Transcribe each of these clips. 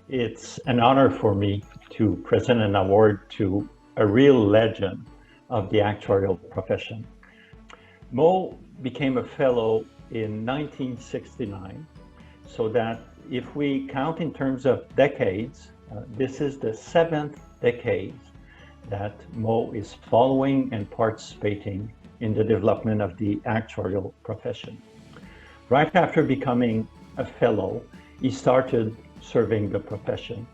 It's an honor for me to present an award to a real legend of the actuarial profession. Mo became a fellow in 1969, so that if we count in terms of decades, this is the seventh decade that Mo is following and participating in the development of the actuarial profession. Right after becoming a fellow, he started serving the profession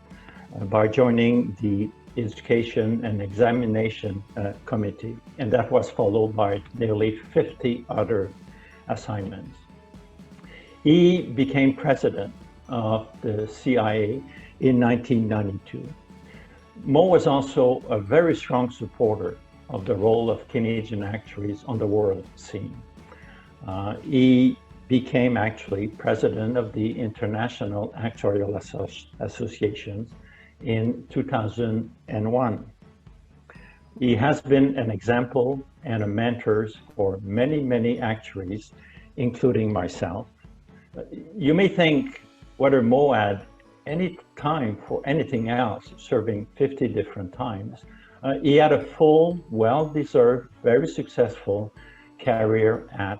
by joining the Education and Examination Committee, and that was followed by nearly 50 other assignments. He became president of the CIA in 1992. Mo was also a very strong supporter of the role of Canadian actuaries on the world scene. He became actually president of the International Actuarial Association in 2001. He has been an example and a mentor for many, many actuaries, including myself. You may think whether Mo had any time for anything else, serving 50 different times. He had a full, well-deserved, very successful career at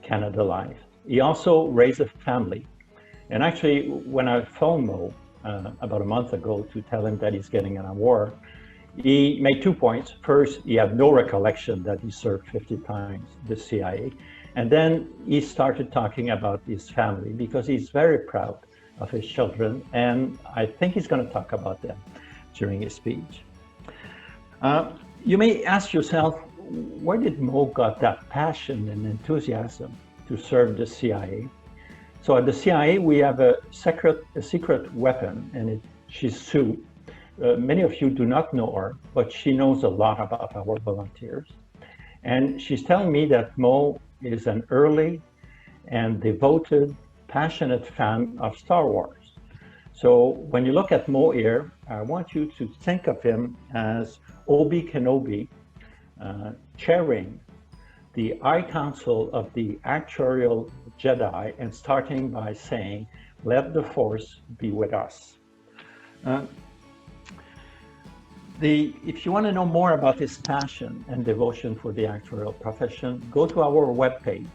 Canada Life. He also raised a family. And actually, when I phoned Mo about a month ago to tell him that he's getting an award, he made 2 points. First, he had no recollection that he served 50 times the CIA. And then he started talking about his family because he's very proud of his children. And I think he's going to talk about them during his speech. You may ask yourself, where did Mo got that passion and enthusiasm to serve the CIA? So at the CIA, we have a secret weapon, and she's Sue. Many of you do not know her, but she knows a lot about our volunteers. And she's telling me that Mo is an early and devoted, passionate fan of Star Wars. So when you look at Mo here, I want you to think of him as Obi Kenobi, chairing the High Council of the Actuarial Jedi and starting by saying, "Let the Force be with us." If you want to know more about his passion and devotion for the actuarial profession, go to our webpage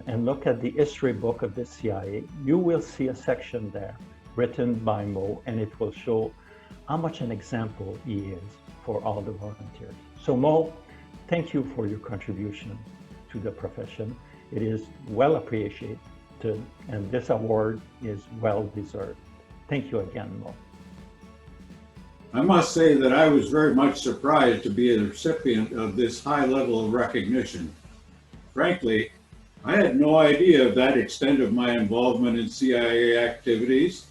and look at the history book of the CIA. You will see a section there written by Mo, and it will show how much an example he is for all the volunteers. So Mo, thank you for your contribution to the profession. It is well appreciated, and this award is well deserved. Thank you again, Mo. I must say that I was very much surprised to be a recipient of this high level of recognition. Frankly, I had no idea of that extent of my involvement in CIA activities.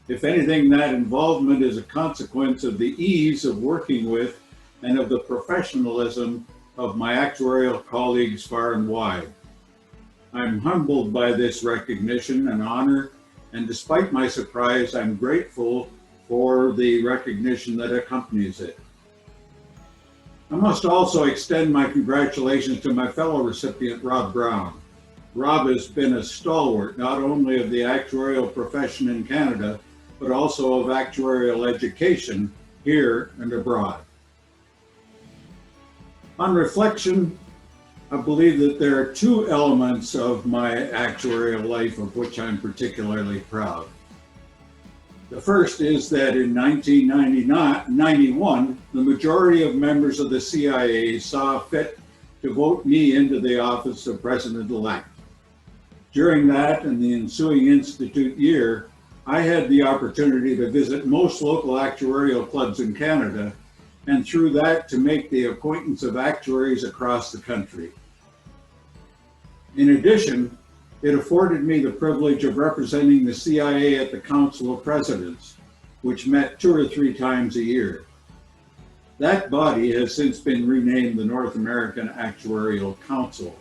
If anything, that involvement is a consequence of the ease of working with and of the professionalism of my actuarial colleagues far and wide. I'm humbled by this recognition and honor, and despite my surprise, I'm grateful for the recognition that accompanies it. I must also extend my congratulations to my fellow recipient, Rob Brown. Rob has been a stalwart not only of the actuarial profession in Canada, but also of actuarial education here and abroad. On reflection, I believe that there are two elements of my actuarial life of which I'm particularly proud. The first is that in 1991, the majority of members of the CIA saw fit to vote me into the office of President-elect. During that and the ensuing Institute year, I had the opportunity to visit most local actuarial clubs in Canada, and through that to make the acquaintance of actuaries across the country. In addition, it afforded me the privilege of representing the CIA at the Council of Presidents, which met 2 or 3 times a year. That body has since been renamed the North American Actuarial Council.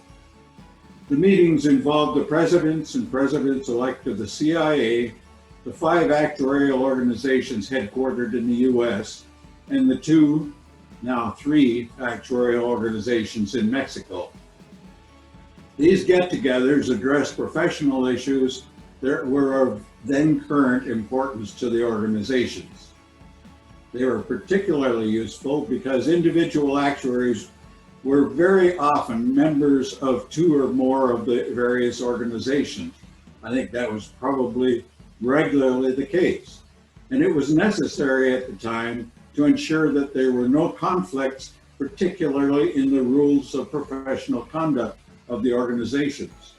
The meetings involved the presidents and presidents-elect of the CIA, the 5 actuarial organizations headquartered in the US, and the 2, now 3, actuarial organizations in Mexico. These get-togethers address professional issues were of then current importance to the organizations. They were particularly useful because individual actuaries were very often members of two or more of the various organizations. I think that was probably regularly the case. And it was necessary at the time to ensure that there were no conflicts, particularly in the rules of professional conduct of the organizations.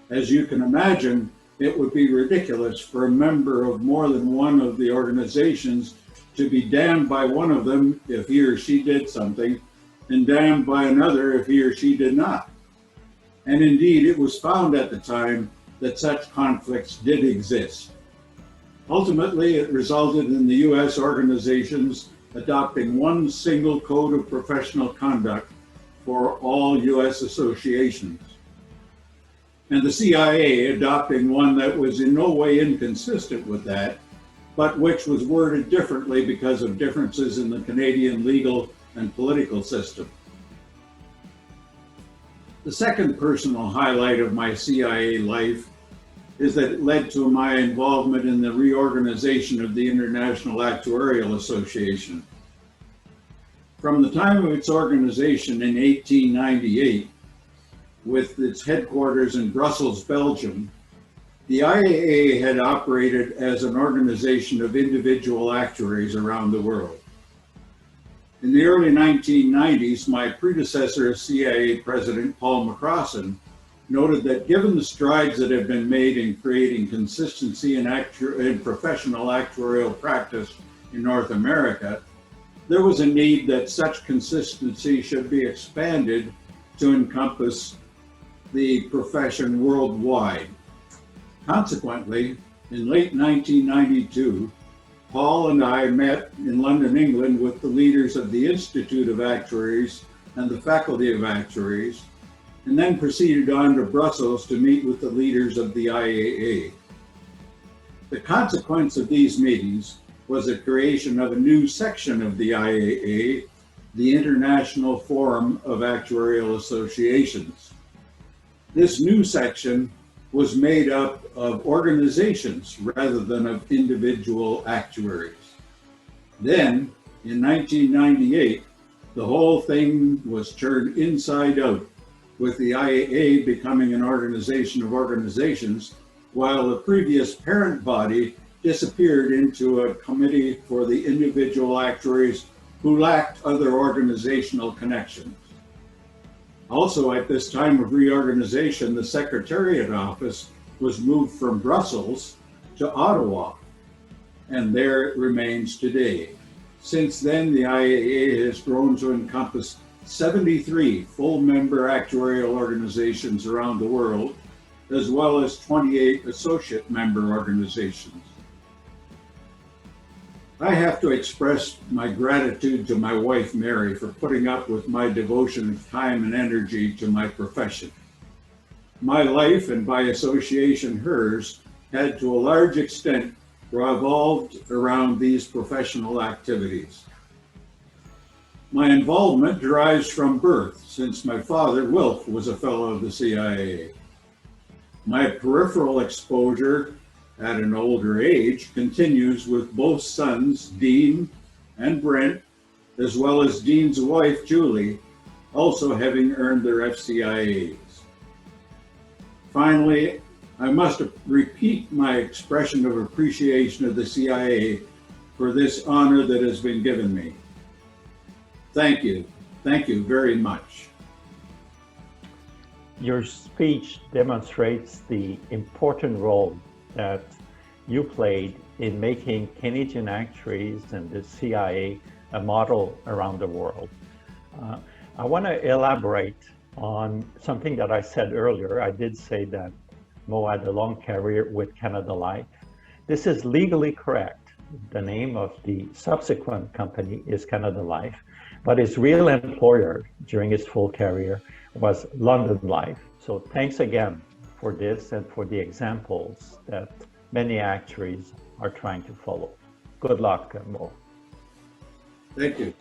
As you can imagine, it would be ridiculous for a member of more than one of the organizations to be damned by one of them if he or she did something, and damned by another if he or she did not. And indeed, it was found at the time that such conflicts did exist. Ultimately, it resulted in the US organizations adopting one single code of professional conduct for all US associations, and the CIA adopting one that was in no way inconsistent with that, but which was worded differently because of differences in the Canadian legal and political system. The second personal highlight of my CIA life is that it led to my involvement in the reorganization of the International Actuarial Association. From the time of its organization in 1898, with its headquarters in Brussels, Belgium, the IAA had operated as an organization of individual actuaries around the world. In the early 1990s, my predecessor as CIA President, Paul McCrossan, noted that given the strides that have been made in creating consistency in professional actuarial practice in North America, there was a need that such consistency should be expanded to encompass the profession worldwide. Consequently, in late 1992, Paul and I met in London, England with the leaders of the Institute of Actuaries and the Faculty of Actuaries, and then proceeded on to Brussels to meet with the leaders of the IAA. The consequence of these meetings was the creation of a new section of the IAA, the International Forum of Actuarial Associations. This new section was made up of organizations rather than of individual actuaries. Then, in 1998, the whole thing was turned inside out, with the IAA becoming an organization of organizations, while the previous parent body disappeared into a committee for the individual actuaries who lacked other organizational connections. Also, at this time of reorganization, the Secretariat office was moved from Brussels to Ottawa, and there it remains today. Since then, the IAA has grown to encompass 73 full-member actuarial organizations around the world, as well as 28 associate member organizations. I have to express my gratitude to my wife, Mary, for putting up with my devotion of time and energy to my profession. My life, and by association hers, had to a large extent revolved around these professional activities. My involvement derives from birth, since my father, Wilf, was a fellow of the CIA. My peripheral exposure at an older age continues with both sons, Dean and Brent, as well as Dean's wife, Julie, also having earned their FCIAs. Finally, I must repeat my expression of appreciation of the CIA for this honor that has been given me. Thank you. Thank you very much. Your speech demonstrates the important role that you played in making Canadian actuaries and the CIA a model around the world. I want to elaborate on something that I said earlier. I did say that Mo had a long career with Canada Life. This is legally correct. The name of the subsequent company is Canada Life, but his real employer during his full career was London Life. So thanks again for this and for the examples that many actuaries are trying to follow. Good luck, Mo. Thank you.